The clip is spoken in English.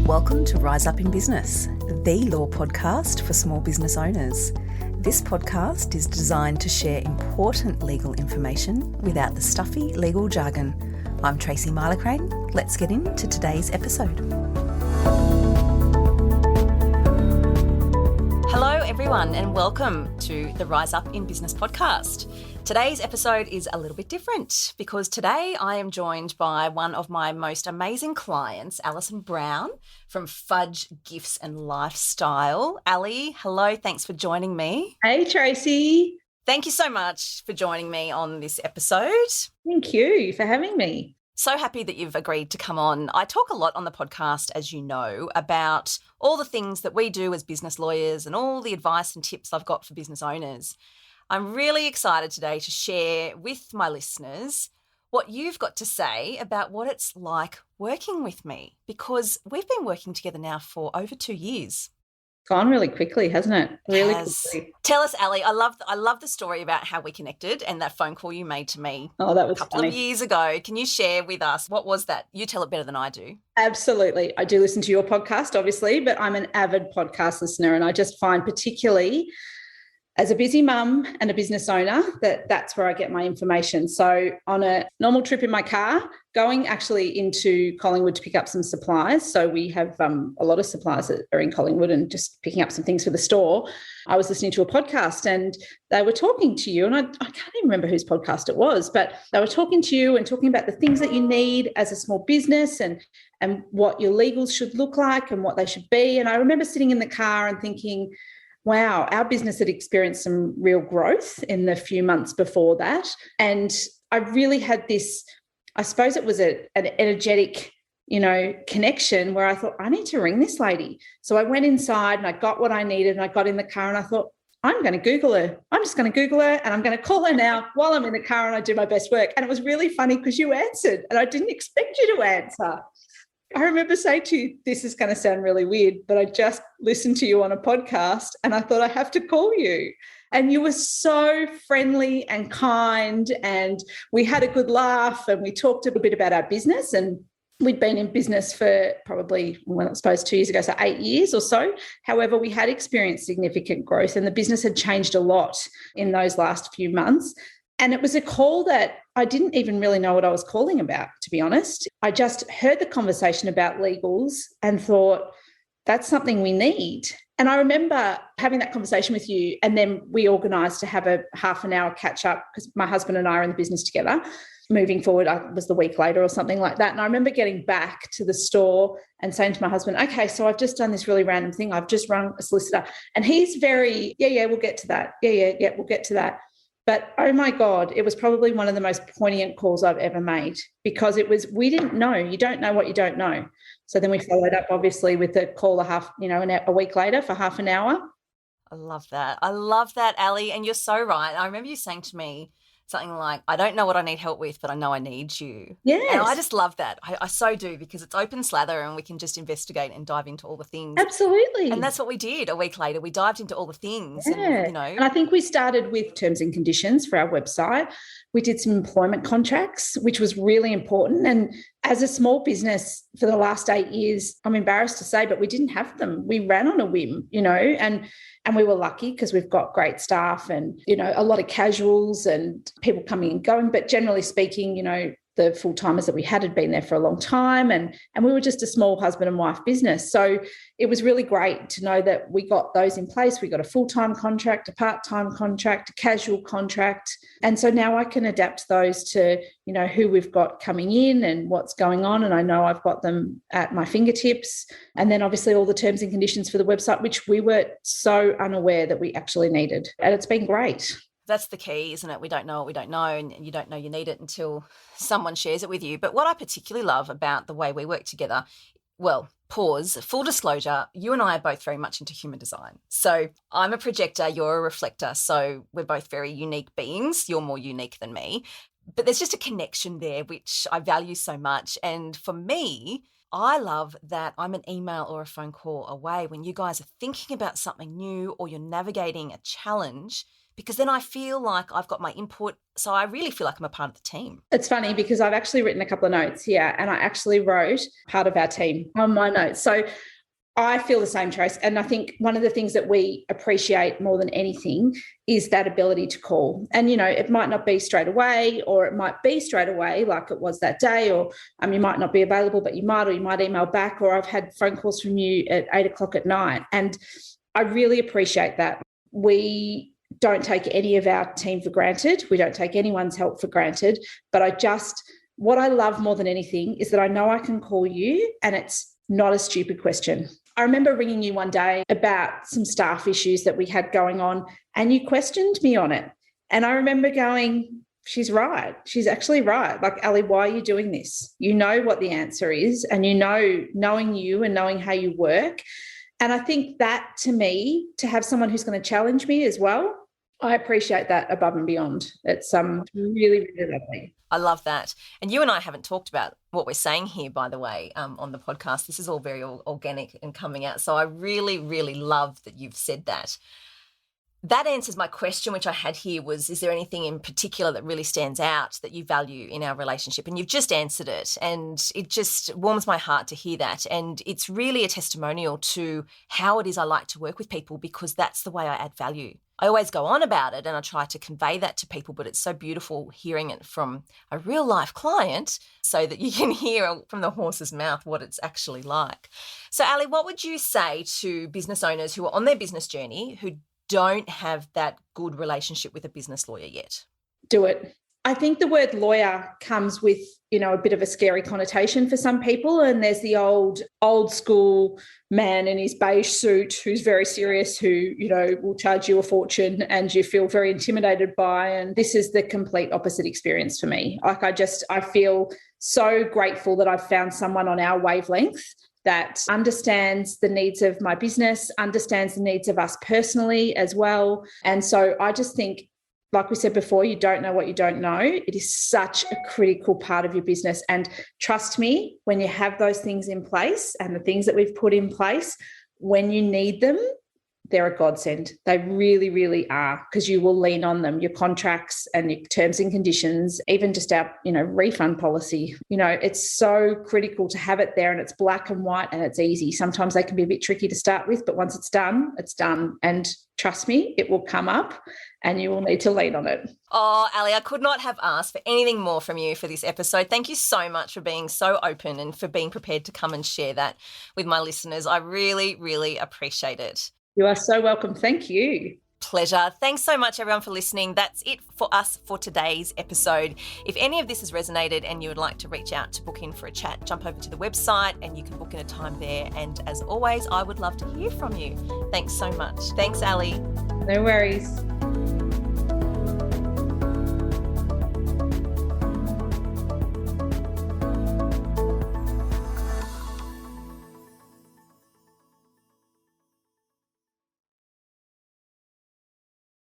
Welcome to Rise Up in Business, the law podcast for small business owners. This podcast is designed to share important legal information without the stuffy legal jargon. I'm Tracy Milacrane. Let's get into today's episode. Hello everyone and welcome to the Rise Up in Business podcast. Today's episode is a little bit different because today I am joined by one of my most amazing clients, Allison Brown from Fudge Gifts and Lifestyle. Ali, hello, thanks for joining me. Hey Tracy. Thank you so much for joining me on this episode. Thank you for having me. So happy that you've agreed to come on. I talk a lot on the podcast, as you know, about all the things that we do as business lawyers and all the advice and tips I've got for business owners. I'm really excited today to share with my listeners what you've got to say about what it's like working with me, because we've been working together now for over 2 years. Gone really quickly, hasn't it? Really quickly. Tell us, Ali. I love the story about how we connected and that phone call you made to me that was a couple of years ago. Can you share with us what was that? You tell it better than I do. Absolutely. I do listen to your podcast, obviously, but I'm an avid podcast listener, and I just find particularly as a busy mum and a business owner, that's where I get my information. So on a normal trip in my car, going actually into Collingwood to pick up some supplies. So we have a lot of supplies that are in Collingwood, and just picking up some things for the store. I was listening to a podcast and they were talking to you, and I can't even remember whose podcast it was, but they were talking to you and talking about the things that you need as a small business and what your legals should look like and what they should be. And I remember sitting in the car and thinking, wow, our business had experienced some real growth in the few months before that. And I really had this, I suppose it was an energetic, connection where I thought, I need to ring this lady. So I went inside and I got what I needed, and I got in the car and I thought, I'm going to Google her. I'm just going to Google her and I'm going to call her now while I'm in the car and I do my best work. And it was really funny because you answered and I didn't expect you to answer. I remember saying to you, this is going to sound really weird, but I just listened to you on a podcast and I thought I have to call you. And you were so friendly and kind, and we had a good laugh and we talked a bit about our business. And we'd been in business for probably, I suppose 2 years ago, so 8 years or so. However, we had experienced significant growth and the business had changed a lot in those last few months. And it was a call that I didn't even really know what I was calling about, to be honest. I just heard the conversation about legals and thought, that's something we need. And I remember having that conversation with you, and then we organised to have a half an hour catch up because my husband and I are in the business together. Moving forward, it was the week later or something like that. And I remember getting back to the store and saying to my husband, okay, so I've just done this really random thing. I've just rung a solicitor. And he's very, we'll get to that. Yeah, we'll get to that. But, oh, my God, it was probably one of the most poignant calls I've ever made, because we didn't know. You don't know what you don't know. So then we followed up, obviously, with a call a week later for half an hour. I love that. Ali. And you're so right. I remember you saying to me something like, I don't know what I need help with, but I know I need you. Yes. And I just love that. I so do, because it's open slather and we can just investigate and dive into all the things. Absolutely. And that's what we did a week later. We dived into all the things. Yeah. And I think we started with terms and conditions for our website. We did some employment contracts, which was really important. And as a small business for the last 8 years, I'm embarrassed to say, but we didn't have them. We ran on a whim, and we were lucky because we've got great staff and, a lot of casuals and people coming and going. But generally speaking, the full-timers that we had been there for a long time, and we were just a small husband and wife business. So it was really great to know that we got those in place. We got a full-time contract, a part-time contract, a casual contract. And so now I can adapt those to, who we've got coming in and what's going on. And I know I've got them at my fingertips. And then obviously all the terms and conditions for the website, which we were so unaware that we actually needed. And it's been great. That's the key, isn't it? We don't know what we don't know, and you don't know you need it until someone shares it with you. But what I particularly love about the way we work together, full disclosure, you and I are both very much into human design. So I'm a projector, you're a reflector. So we're both very unique beings. You're more unique than me. But there's just a connection there, which I value so much. And for me, I love that I'm an email or a phone call away when you guys are thinking about something new or you're navigating a challenge, because then I feel like I've got my input. So I really feel like I'm a part of the team. It's funny because I've actually written a couple of notes here, and I actually wrote part of our team on my notes. So I feel the same, Trace. And I think one of the things that we appreciate more than anything is that ability to call. And, you know, it might not be straight away, or it might be straight away like it was that day, or you might not be available, but you might, or you might email back, or I've had phone calls from you at 8:00 at night. And I really appreciate that. We don't take any of our team for granted. We don't take anyone's help for granted. But what I love more than anything is that I know I can call you and it's not a stupid question. I remember ringing you one day about some staff issues that we had going on, and you questioned me on it. And I remember going, she's right. She's actually right. Like, Ali, why are you doing this? You know what the answer is, and knowing you and knowing how you work. And I think that, to me, to have someone who's going to challenge me as well, I appreciate that above and beyond. It's really, really lovely. I love that. And you and I haven't talked about what we're saying here, by the way, on the podcast. This is all very organic and coming out. So I really, really love that you've said that. That answers my question, which I had here, was, is there anything in particular that really stands out that you value in our relationship? And you've just answered it. And it just warms my heart to hear that. And it's really a testimonial to how it is I like to work with people, because that's the way I add value. I always go on about it and I try to convey that to people, but it's so beautiful hearing it from a real life client so that you can hear from the horse's mouth what it's actually like. So, Ali, what would you say to business owners who are on their business journey who don't have that good relationship with a business lawyer yet? Do it. I think the word lawyer comes with, a bit of a scary connotation for some people. And there's the old school man in his beige suit who's very serious, who, will charge you a fortune and you feel very intimidated by. And this is the complete opposite experience for me. Like, I feel so grateful that I've found someone on our wavelength that understands the needs of my business, understands the needs of us personally as well. And so I just think, like we said before, you don't know what you don't know. It is such a critical part of your business. And trust me, when you have those things in place and the things that we've put in place, when you need them, they're a godsend. They really, really are, because you will lean on them. Your contracts and your terms and conditions, even just our, refund policy, it's so critical to have it there, and it's black and white and it's easy. Sometimes they can be a bit tricky to start with, but once it's done, it's done. And trust me, it will come up and you will need to lean on it. Oh, Ali, I could not have asked for anything more from you for this episode. Thank you so much for being so open and for being prepared to come and share that with my listeners. I really, really appreciate it. You are so welcome. Thank you. Pleasure. Thanks so much, everyone, for listening. That's it for us for today's episode. If any of this has resonated and you would like to reach out to book in for a chat, jump over to the website and you can book in a time there. And as always, I would love to hear from you. Thanks so much. Thanks, Ali. No worries.